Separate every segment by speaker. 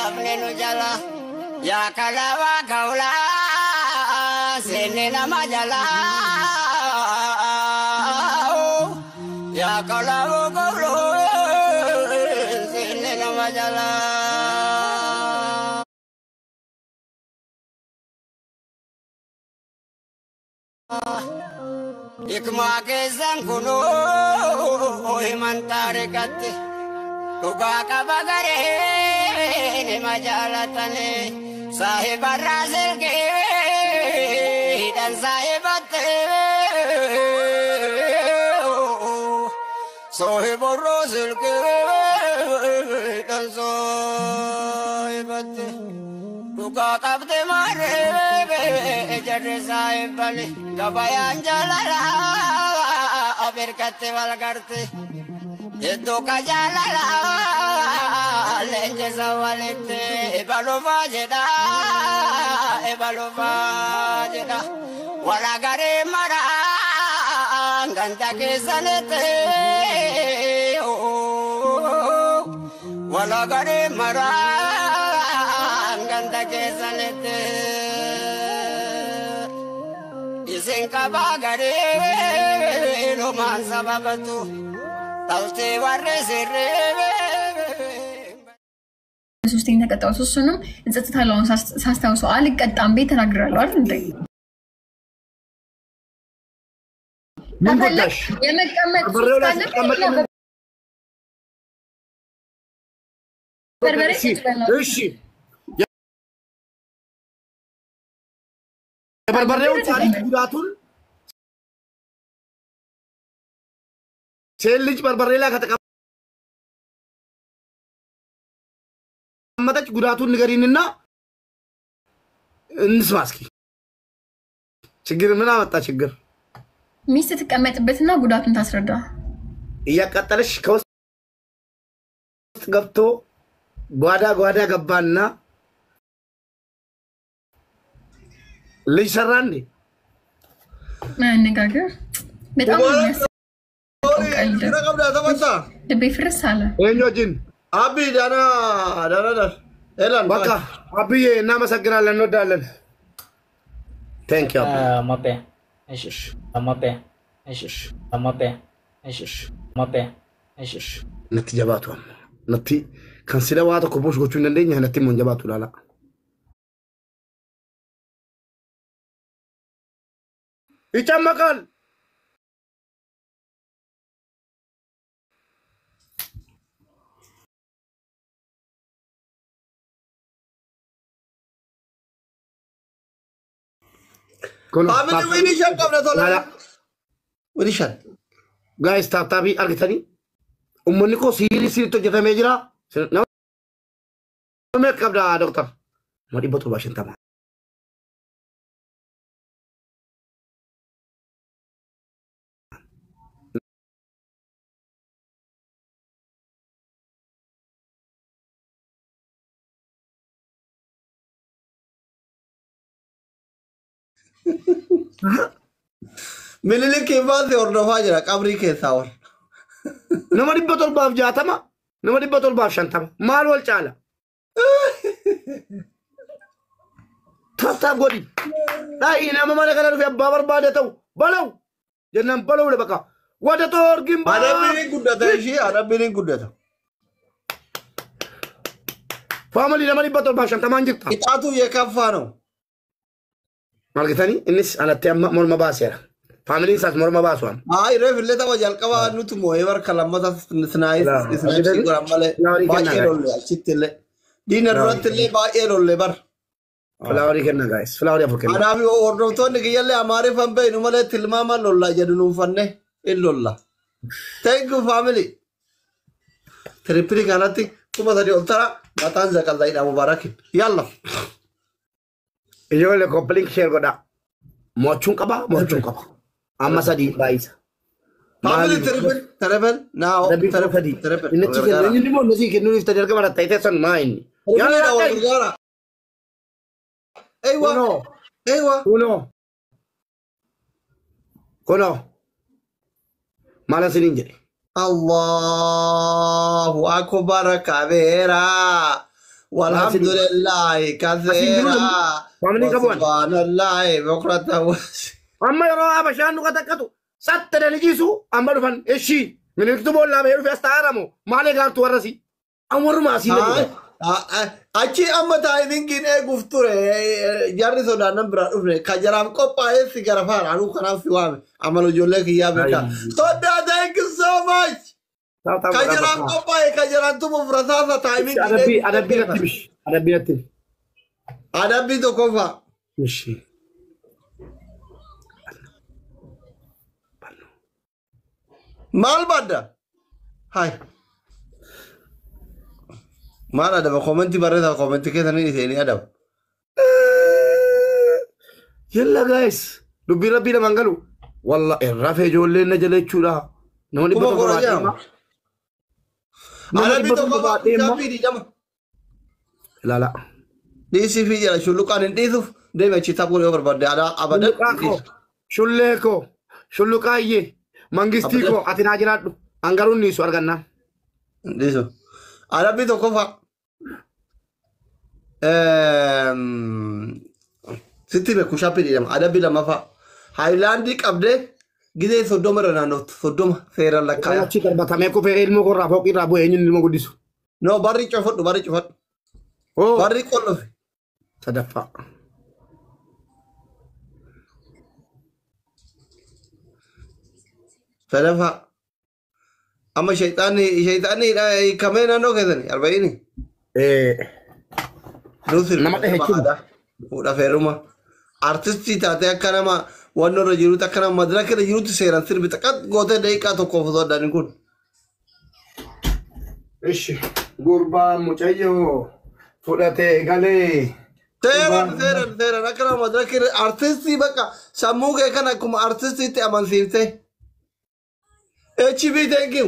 Speaker 1: nafne nu jala ya kalawa kaula sene nama jala ya kalawa kaula sene nama jala ikma ke zanguno iman tarikati tuga kabagare ne majalatane sahib rasil ke dan sahibat sahib rasil ke dan sahibat tuga kabde mare jare sahib bali gabayan jalala berkate wal garte itu kajalala lenje zawalete balova jeda wala gare mara ganta ke sanete wala gare mara ganta ke sanete isenka bagare roman sababatu taute warre sirre
Speaker 2: ሶስተኛ ተቀጣው ሶስቱንም እንጸጥታለውን ሳስታውሰው አልቀጣም ቤት ተናግራለሁ አይደል እንዴ
Speaker 3: ምን ጎዳሽ
Speaker 2: የመቀመጥ
Speaker 3: እሺ የበርበሬው ታሪክ ጉዳቱን ሴልጅ በርበሬ ላይ ከተቀመጠች ጉዳቱን ንገሪንና እንስማ እስኪ ችግር ምን አመጣ ችግር
Speaker 2: ሚስት ተቀመጥበትና ጉዳቱን ታስረዳ
Speaker 3: እያቃጠለሽ ከውስጥ ገብቶ ጓዳ ገባና ልጅ ሰራ እንዴ
Speaker 2: ማነጋገር በጣም ልቤ ፍርስ አለ
Speaker 3: ወንጆጅን አቢ ዳና ኤላን በቃ አቢዬ እናመሰግናለን እንወዳለን ቴንክ ዩ
Speaker 4: ማቴ እሺ ማቴ እሺ ማቴ እሺ ማቴ እሺ
Speaker 3: ነቲ ጀባቱ ነቲ ካንሲላ ዋቶ ኮቦሽ ጎቹ እንደኛ ነቲ ሞን ጀባቱ ላላ ይጨመቃል
Speaker 5: family winishan qabla tola winishan
Speaker 3: guys tabi argitani ummoni ko seriously to jetame jira me qabda doctor modi batul bashin tama
Speaker 5: melele ke baad de ordo fajra qabri ke sawar
Speaker 3: namadi batul baaf jatama namadi batul baaf shantama mal wal chala tata godi dai ina mama ne kana fi babar badataw balaw jennan balaw le baka wada tor gimba
Speaker 5: arabini guddata shi arabini guddata
Speaker 3: family namadi batul baaf shantama anjita
Speaker 5: itatu yekaffa no
Speaker 3: margitani innis anatti amma morma baasera family sas morma baaswan
Speaker 5: ay ref leta wajal qawa nutu moever kalamata snais snais goramale baerolle achitelle dinar rottelle baerolle bar
Speaker 3: flower kenna guys flower ya fokena
Speaker 5: anabi ordo to ne giyelle amare fambe numale tilmama lolla jadunu fanne illolla thank you family tripri ganati kuma sadi ultara matan zakal daina mubarak yalla
Speaker 3: Ijole coupling share goda mochun qaba amma sadi baisa
Speaker 5: family terrible now terrible
Speaker 3: inne chicken ni mo nasi ke nuni sta jarga mara taite son main
Speaker 5: yalla aywa
Speaker 3: uno kono mala sininje
Speaker 5: Allahu akbar kabira walhamdulillah kaseera
Speaker 3: Family kabuan.
Speaker 5: subhanallah bukrata
Speaker 3: Amma yero abashan nuka takatu. Satte daligisu amma dufan eshi. Min iktubu la be fi astaramu. Male gartu warasi. Amur ma asile.
Speaker 5: achi amma timing in gufture jarri sodanan bra ufne kajaram qophaa'e sigara faaranu kanaaf fi waame amalu jolle kiyya beka toda thank you so much kajaram qophaa'e kajaram tu mufrasasa timing
Speaker 3: Adabi natibish. Adabi natibish.
Speaker 5: adabbi to kofa
Speaker 3: Eshi.
Speaker 5: mal badda hay mal adaba commenti barreda commenti ketani iseni adaba
Speaker 3: Yalla guys. Dubbi rabbi na mangalu. Wallah irrafe jolle na jale chura. Namani
Speaker 5: kuma
Speaker 3: bato
Speaker 5: kora
Speaker 3: baate
Speaker 5: jam
Speaker 3: ma.
Speaker 5: adabbi to kofa
Speaker 3: Namani
Speaker 5: di jama
Speaker 3: Lala.
Speaker 5: disi fi jala shulukan indisu de me chita pure over badde ada abada
Speaker 3: Shulleko. Shullukaye. Mangistiko atina jiradu. Angarun ni su arganna.
Speaker 5: diso adabbi to kofa sitti be kushapi di jama adabbi la mafa Hailandi qabde gide soddoma rananot soddoma fera la
Speaker 3: Kaya
Speaker 5: kaya
Speaker 3: chikar batame ko fe ilmu ko rafo ki rabo enyun ilmu gudisu.
Speaker 5: no barri chofot
Speaker 3: Oh.
Speaker 5: barri kollo
Speaker 3: Sadafa.
Speaker 5: fadafa amma shaytani da kamena no kedani 40 dusir
Speaker 3: Nama teh hechu.
Speaker 5: uda feruma artisti tate akkanama wanno rajiru takana madraka rajiru seran sirbi takat gote deika to ko fodo dan kun
Speaker 3: Ishi. Gurba muchayo. Fudate gale.
Speaker 5: teran akana madraka artisti baka samuge kana kuma artisti te aman sirte HB thank you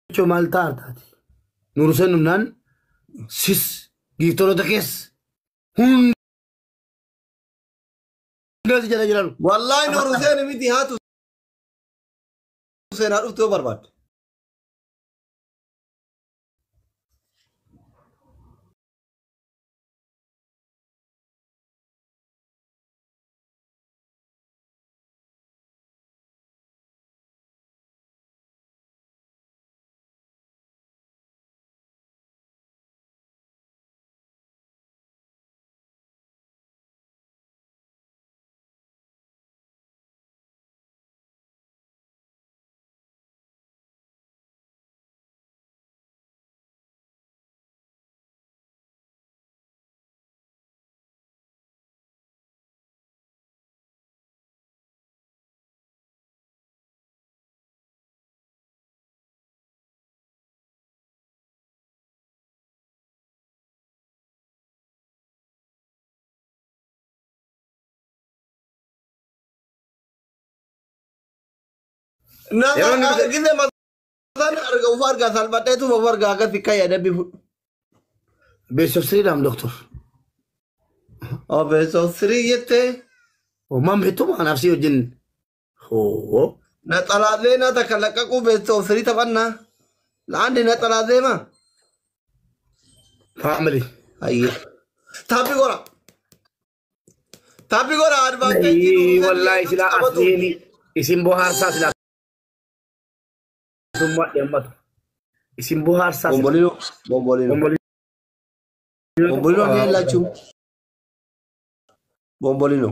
Speaker 3: Namicho maal taati. Nurusen numnaan sis giftoroota keessa hundas jala jiran.
Speaker 5: wallahi no rusen miti hatu sen adu to barbad na ginde mazan arga ufarga salbate tu ufarga ka fikaya da bifu
Speaker 3: Best of Sri Ram doctor.
Speaker 5: abe so sri yete
Speaker 3: O mam betu ma nafsi ujin. Oh.
Speaker 5: na talade na takalakaku be so sri tabanna landi na talade ma
Speaker 3: Family.
Speaker 5: aye tapi gora
Speaker 3: Nahi wallahi sila asli isim boharsa sila. Semua yang batu. Isim boharsa.
Speaker 5: bombolino ni la chu Bombolino.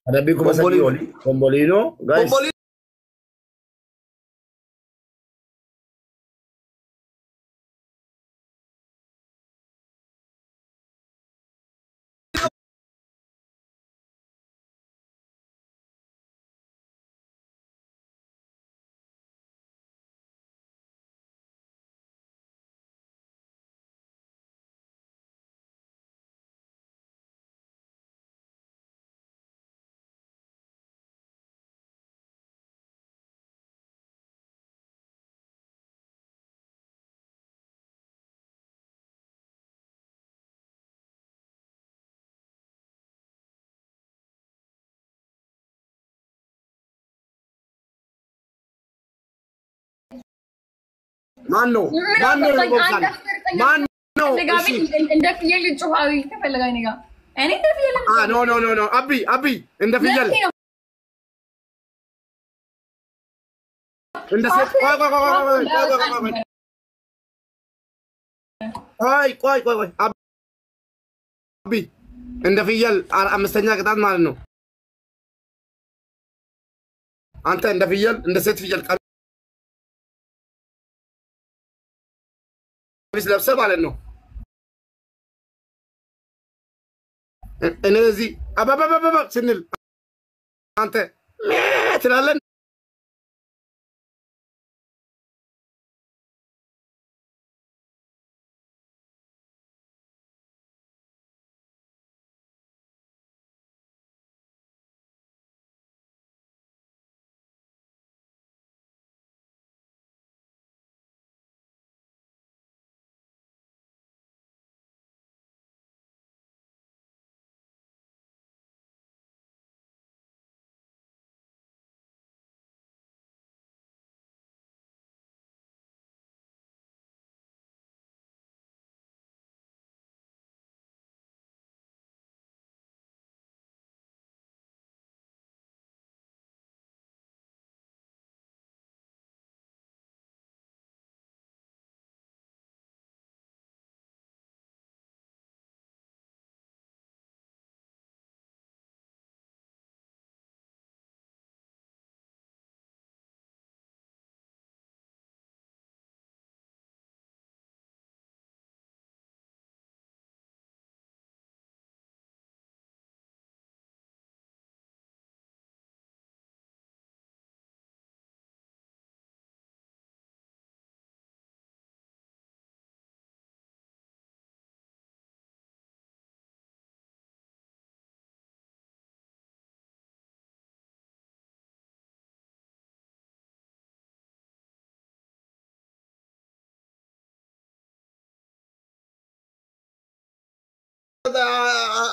Speaker 3: Adabbii kuma sadii oli. Bombolino. Guys.
Speaker 5: Bombolino.
Speaker 3: Mano. Mano. Mano.
Speaker 2: እንደ ፍየል ጮሃዊ ተፈልጋኝ ነጋ እኔ እንደ ፍየል
Speaker 3: no. Abi. እንደ ፍየል እንደ ሴት ቆይ አቢ እንደ ፍየል አምስተኛ ቅጣት ማለት ነው አንተ እንደ ፍየል እንደ ሴት ፍየል ቀሚስ ለብሰህ ማለት ነው እነዚህ አባባባባ ስንል አንተ ትላለህ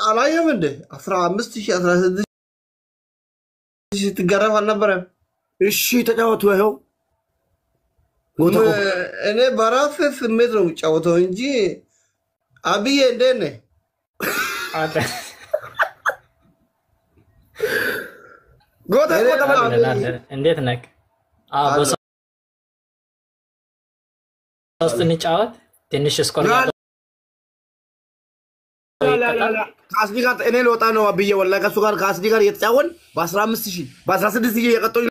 Speaker 5: አላየም እንደ 15000 ትገረፍ አልነበረም
Speaker 3: እሺ ተጫወቱ ይኸው
Speaker 5: እኔ በራሴ ስሜት ነው የምጫወተው እንጂ አብዬ እንዴት ነህ
Speaker 3: ጎታ
Speaker 4: እንዴት ነህ በሶስት እንጫወት ትንሽ ስኮር
Speaker 3: ካስዲ ጋር እኔ ልወጣ ነው አብዬ ወላሂ ከሱ ጋር ካስዲ ጋር እየተጫወን በ15000 በ16000 እየቀጠሉ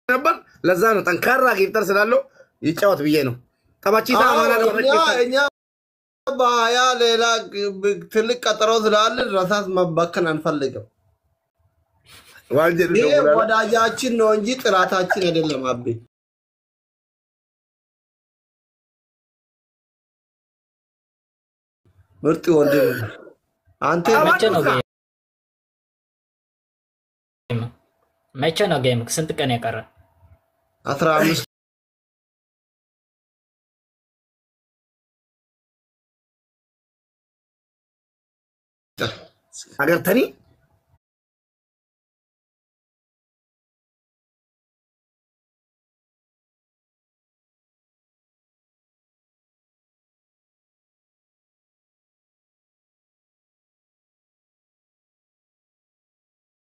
Speaker 3: ነበር ለዛ ነው ጠንካራ ጊፍተር ስላለው ይጫወት ብዬ ነው ጠባቺታ አማራ ነው
Speaker 5: እኛ ባያ ሌላ ትልቅ ቀጠሮ ስላለ ራሳት መባከን አንፈልግም
Speaker 3: ዋልጀሩ
Speaker 5: ነው ወዳጃችን ነው እንጂ ጥራታችን አይደለም አብዬ ምርጥ ወንድም አንተ
Speaker 4: መቼ ነው ጌም ስንት ቀን ያቀረ
Speaker 5: 15
Speaker 3: አገርተኒ